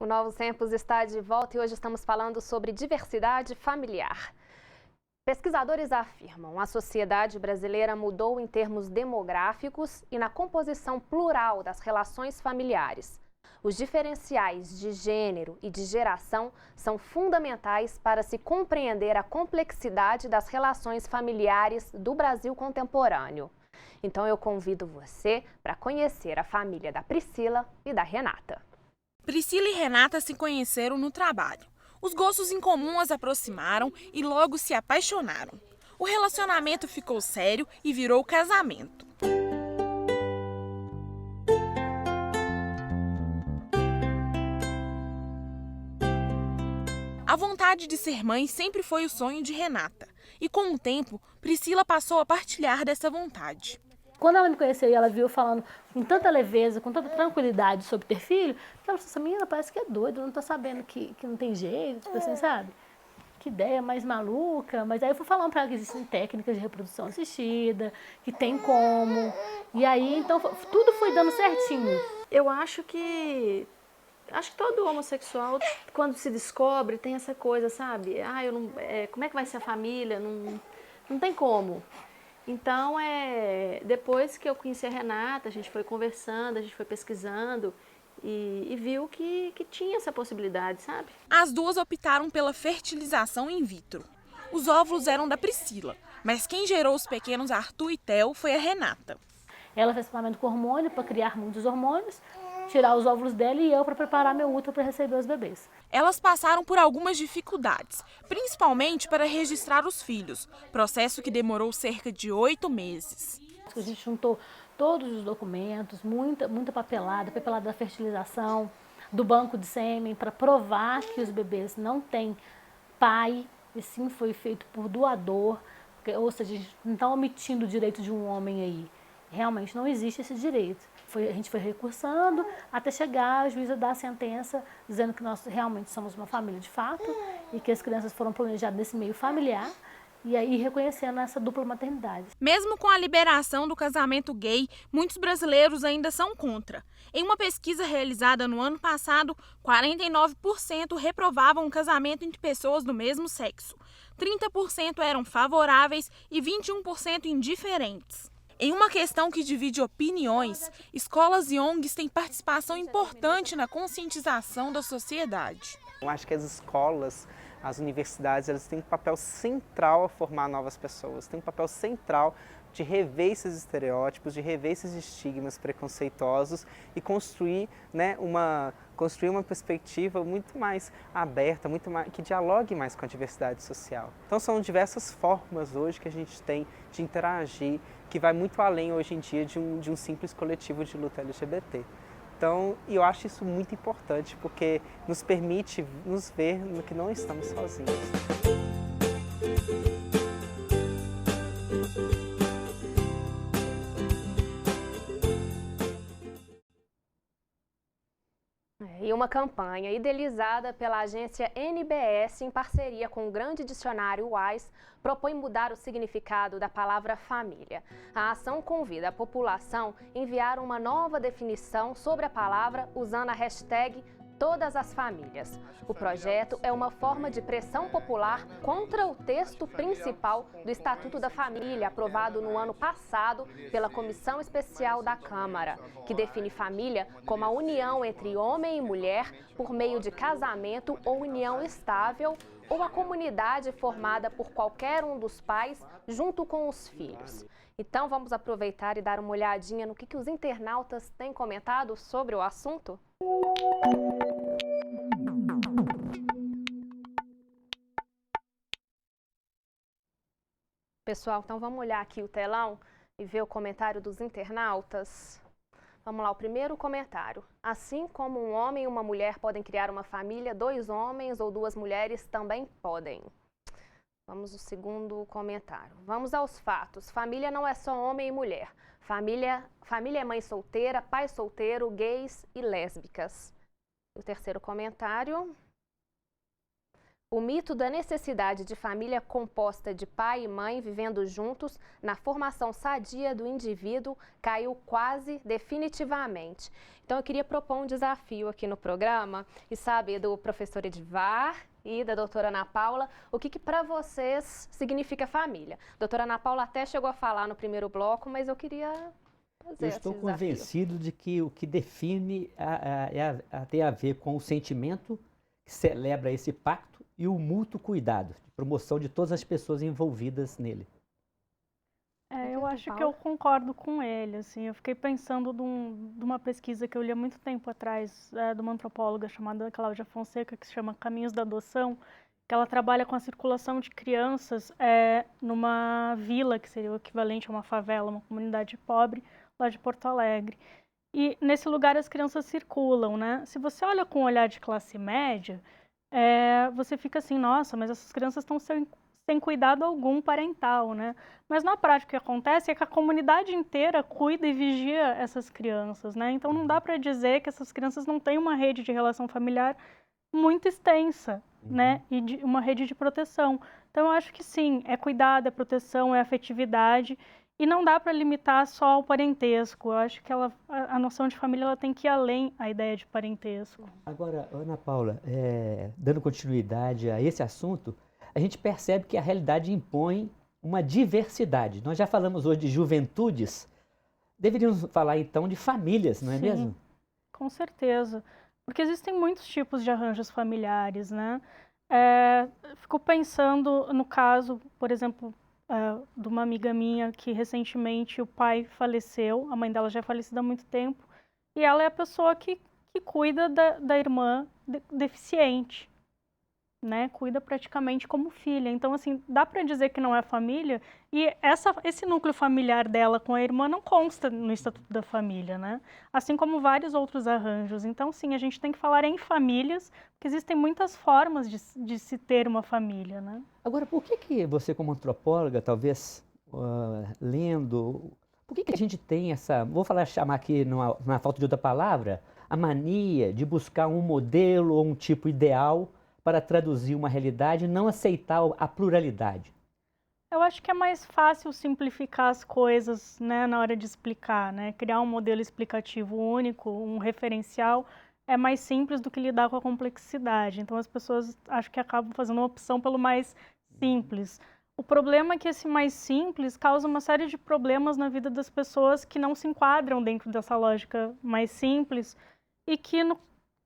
O Novos Tempos está de volta e hoje estamos falando sobre diversidade familiar. Pesquisadores afirmam que a sociedade brasileira mudou em termos demográficos e na composição plural das relações familiares. Os diferenciais de gênero e de geração são fundamentais para se compreender a complexidade das relações familiares do Brasil contemporâneo. Então eu convido você para conhecer a família da Priscila e da Renata. Priscila e Renata se conheceram no trabalho. Os gostos em comum as aproximaram e logo se apaixonaram. O relacionamento ficou sério e virou casamento. A vontade de ser mãe sempre foi o sonho de Renata. E com o tempo, Priscila passou a partilhar dessa vontade. Quando ela me conheceu e ela viu falando com tanta leveza, com tanta tranquilidade sobre ter filho, ela falou, essa menina parece que é doida, eu não tô sabendo que não tem jeito, tipo assim, sabe? Que ideia mais maluca. Mas aí eu fui falando para ela que existem técnicas de reprodução assistida, que tem como. E aí, então, tudo foi dando certinho. Eu acho que todo homossexual, quando se descobre, tem essa coisa, sabe? Como é que vai ser a família? Não tem como. Então, depois que eu conheci a Renata, a gente foi conversando, a gente foi pesquisando e viu que tinha essa possibilidade, sabe? As duas optaram pela fertilização in vitro. Os óvulos eram da Priscila, mas quem gerou os pequenos Arthur e Theo foi a Renata. Ela fez tratamento com hormônio para criar muitos hormônios, tirar os óvulos dela e eu para preparar meu útero para receber os bebês. Elas passaram por algumas dificuldades, principalmente para registrar os filhos, processo que demorou cerca de 8 meses. A gente juntou todos os documentos, muita papelada da fertilização, do banco de sêmen, para provar que os bebês não têm pai, e sim foi feito por doador, ou seja, a gente não está omitindo o direito de um homem aí. Realmente não existe esse direito. A gente foi recursando até chegar a juíza dar a sentença dizendo que nós realmente somos uma família de fato e que as crianças foram planejadas nesse meio familiar e aí reconhecendo essa dupla maternidade. Mesmo com a liberação do casamento gay, muitos brasileiros ainda são contra. Em uma pesquisa realizada no ano passado, 49% reprovavam o casamento entre pessoas do mesmo sexo, 30% eram favoráveis e 21% indiferentes. Em uma questão que divide opiniões, escolas e ONGs têm participação importante na conscientização da sociedade. Eu acho que as escolas, as universidades, elas têm um papel central a formar novas pessoas, têm um papel central de rever esses estereótipos, de rever esses estigmas preconceituosos e construir, construir uma perspectiva muito mais aberta, que dialogue mais com a diversidade social. Então são diversas formas hoje que a gente tem de interagir, que vai muito além hoje em dia de um simples coletivo de luta LGBT. Então, eu acho isso muito importante, porque nos permite nos ver no que não estamos sozinhos. E uma campanha idealizada pela agência NBS em parceria com o Grande Dicionário Wise propõe mudar o significado da palavra família. A ação convida a população a enviar uma nova definição sobre a palavra usando a hashtag Todas as Famílias. O projeto é uma forma de pressão popular contra o texto principal do Estatuto da Família, aprovado no ano passado pela Comissão Especial da Câmara, que define família como a união entre homem e mulher por meio de casamento ou união estável ou a comunidade formada por qualquer um dos pais junto com os filhos. Então vamos aproveitar e dar uma olhadinha no que os internautas têm comentado sobre o assunto? Pessoal, então vamos olhar aqui o telão e ver o comentário dos internautas. Vamos lá, o primeiro comentário. Assim como um homem e uma mulher podem criar uma família, 2 homens ou 2 mulheres também podem. Vamos ao segundo comentário. Vamos aos fatos. Família não é só homem e mulher. Família é mãe solteira, pai solteiro, gays e lésbicas. O terceiro comentário. O mito da necessidade de família composta de pai e mãe vivendo juntos na formação sadia do indivíduo caiu quase definitivamente. Então, eu queria propor um desafio aqui no programa e saber do professor Edivar e da doutora Ana Paula o que para vocês significa família. A doutora Ana Paula até chegou a falar no primeiro bloco, mas eu queria fazer esse estou desafio. convencido de que o que define tem a ver com o sentimento que celebra esse pacto e o mútuo cuidado, de promoção de todas as pessoas envolvidas nele. Eu acho que eu concordo com ele, assim, eu fiquei pensando de uma pesquisa que eu li há muito tempo atrás, de uma antropóloga chamada Cláudia Fonseca, que se chama Caminhos da Adoção, que ela trabalha com a circulação de crianças numa vila, que seria o equivalente a uma favela, uma comunidade pobre, lá de Porto Alegre. E nesse lugar as crianças circulam, né? Se você olha com um olhar de classe média, você fica assim, nossa, mas essas crianças estão sem cuidado algum parental, né? Mas na prática o que acontece é que a comunidade inteira cuida e vigia essas crianças, né? Então não dá para dizer que essas crianças não têm uma rede de relação familiar muito extensa, né? E uma rede de proteção. Então eu acho que sim, é cuidado, é proteção, é afetividade. E não dá para limitar só ao parentesco. Eu acho que a noção de família ela tem que ir além da ideia de parentesco. Agora, Ana Paula, dando continuidade a esse assunto, a gente percebe que a realidade impõe uma diversidade. Nós já falamos hoje de juventudes, deveríamos falar então de famílias, não é mesmo? Com certeza. Porque existem muitos tipos de arranjos familiares, né? Fico pensando no caso, por exemplo, de uma amiga minha que recentemente o pai faleceu, a mãe dela já é falecida há muito tempo, e ela é a pessoa que cuida da irmã deficiente, né? Cuida praticamente como filha. Então, assim, dá para dizer que não é família, e esse núcleo familiar dela com a irmã não consta no Estatuto da Família, né? Assim como vários outros arranjos. Então, sim, a gente tem que falar em famílias, porque existem muitas formas de se ter uma família, né? Agora, por que você, como antropóloga, talvez lendo, por que a gente tem essa, chamar aqui, numa falta de outra palavra, a mania de buscar um modelo ou um tipo ideal para traduzir uma realidade e não aceitar a pluralidade? Eu acho que é mais fácil simplificar as coisas, né, na hora de explicar, né? Criar um modelo explicativo único, um referencial, é mais simples do que lidar com a complexidade. Então as pessoas acho que acabam fazendo uma opção pelo mais simples. O problema é que esse mais simples causa uma série de problemas na vida das pessoas que não se enquadram dentro dessa lógica mais simples e que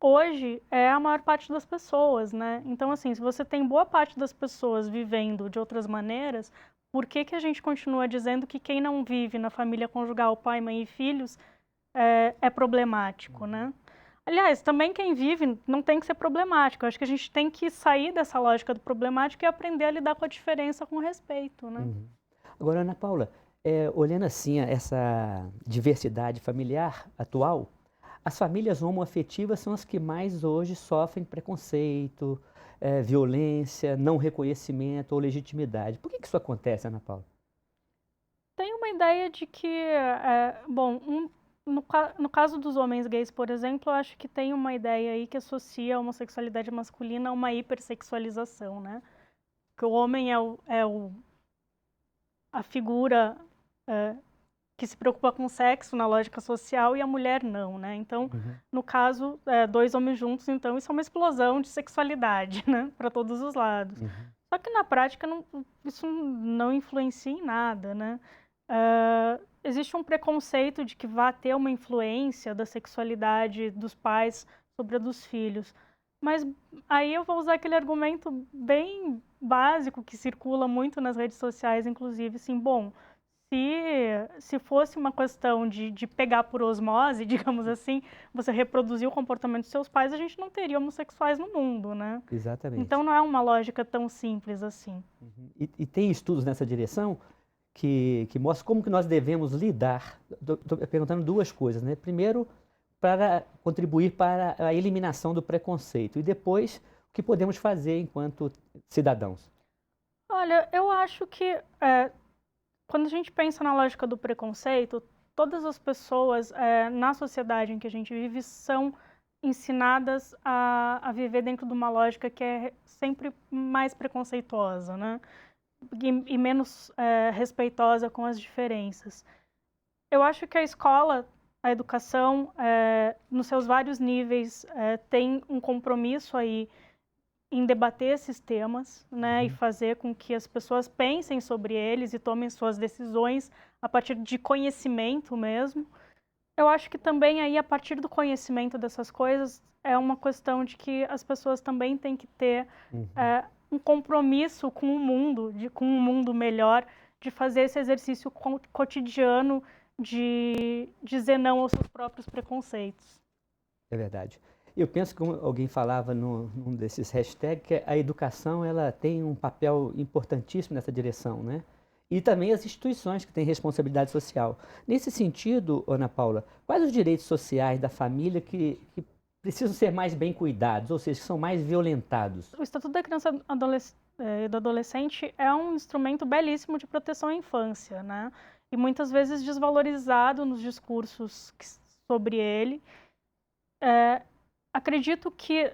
hoje é a maior parte das pessoas, né? Então, assim, se você tem boa parte das pessoas vivendo de outras maneiras, por que a gente continua dizendo que quem não vive na família conjugal, pai, mãe e filhos, é problemático, né? Aliás, também quem vive não tem que ser problemático. Eu acho que a gente tem que sair dessa lógica do problemático e aprender a lidar com a diferença com respeito, né? Agora, Ana Paula, olhando assim essa diversidade familiar atual, as famílias homoafetivas são as que mais hoje sofrem preconceito, violência, não reconhecimento ou legitimidade. Por que isso acontece, Ana Paula? Tem uma ideia de que, no caso dos homens gays, por exemplo, eu acho que tem uma ideia aí que associa a homossexualidade masculina a uma hipersexualização, né? Que o homem é a figura que se preocupa com o sexo na lógica social e a mulher não, né? Então, no caso, dois homens juntos, então isso é uma explosão de sexualidade, né? Para todos os lados. Só que na prática isso não influencia em nada, né? Existe um preconceito de que vai ter uma influência da sexualidade dos pais sobre a dos filhos. Mas aí eu vou usar aquele argumento bem básico que circula muito nas redes sociais, inclusive, assim, bom, se fosse uma questão de pegar por osmose, digamos assim, você reproduzir o comportamento dos seus pais, a gente não teria homossexuais no mundo, né? Exatamente. Então não é uma lógica tão simples assim. E tem estudos nessa direção que mostram como que nós devemos lidar. Estou perguntando duas coisas, né? Primeiro, para contribuir para a eliminação do preconceito e depois, o que podemos fazer enquanto cidadãos? Olha, eu acho que quando a gente pensa na lógica do preconceito, todas as pessoas na sociedade em que a gente vive são ensinadas a viver dentro de uma lógica que é sempre mais preconceituosa, né? E menos respeitosa com as diferenças. Eu acho que a escola, a educação, nos seus vários níveis, tem um compromisso aí em debater esses temas, né, e fazer com que as pessoas pensem sobre eles e tomem suas decisões a partir de conhecimento mesmo. Eu acho que também aí, a partir do conhecimento dessas coisas, é uma questão de que as pessoas também têm que ter um compromisso com o mundo, com um mundo melhor, de fazer esse exercício cotidiano de dizer não aos seus próprios preconceitos. É verdade. Eu penso que alguém falava num desses hashtags que a educação ela tem um papel importantíssimo nessa direção, né? E também as instituições que têm responsabilidade social. Nesse sentido, Ana Paula, quais os direitos sociais da família que precisam ser mais bem cuidados, ou seja, que são mais violentados? O Estatuto da Criança e do Adolescente é um instrumento belíssimo de proteção à infância, né? E muitas vezes desvalorizado nos discursos sobre ele. Acredito que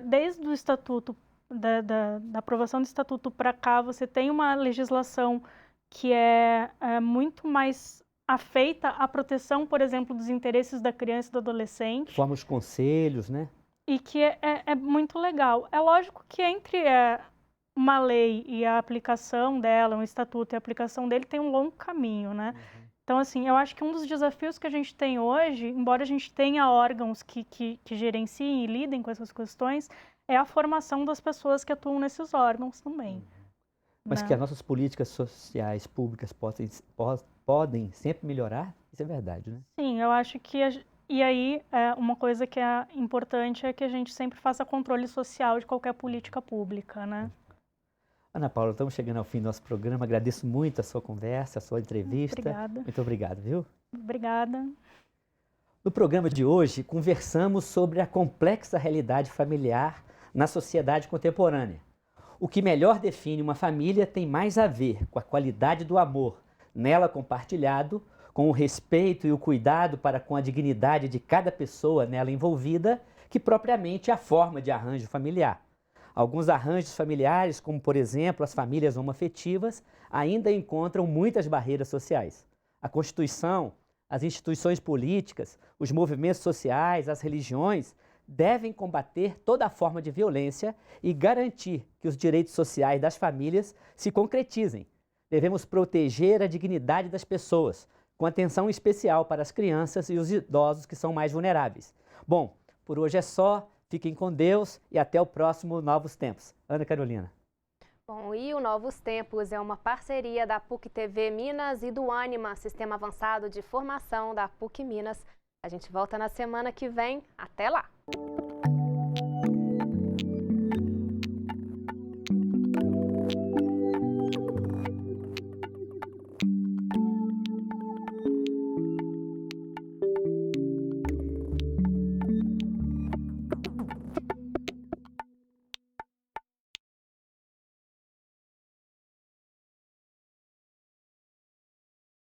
desde o Estatuto, da aprovação do Estatuto para cá, você tem uma legislação que é muito mais afeita à proteção, por exemplo, dos interesses da criança e do adolescente. Forma os conselhos, né? E que é muito legal. É lógico que entre uma lei e a aplicação dela, um estatuto e a aplicação dele, tem um longo caminho, né? Então, assim, eu acho que um dos desafios que a gente tem hoje, embora a gente tenha órgãos que gerenciem e lidem com essas questões, é a formação das pessoas que atuam nesses órgãos também. Mas né? que as nossas políticas sociais, públicas, podem sempre melhorar, isso é verdade, né? Sim, eu acho que... E aí, uma coisa que é importante é que a gente sempre faça controle social de qualquer política pública, né? Ana Paula, estamos chegando ao fim do nosso programa. Agradeço muito a sua conversa, a sua entrevista. Obrigada. Muito obrigado, viu? Obrigada. No programa de hoje, conversamos sobre a complexa realidade familiar na sociedade contemporânea. O que melhor define uma família tem mais a ver com a qualidade do amor nela compartilhado, com o respeito e o cuidado para com a dignidade de cada pessoa nela envolvida, que propriamente a forma de arranjo familiar. Alguns arranjos familiares, como por exemplo as famílias homoafetivas, ainda encontram muitas barreiras sociais. A Constituição, as instituições políticas, os movimentos sociais, as religiões devem combater toda forma de violência e garantir que os direitos sociais das famílias se concretizem. Devemos proteger a dignidade das pessoas, com atenção especial para as crianças e os idosos que são mais vulneráveis. Bom, por hoje é só. Fiquem com Deus e até o próximo Novos Tempos. Ana Carolina. Bom, e o Novos Tempos é uma parceria da PUC-TV Minas e do Ânima, Sistema Avançado de Formação da PUC Minas. A gente volta na semana que vem. Até lá!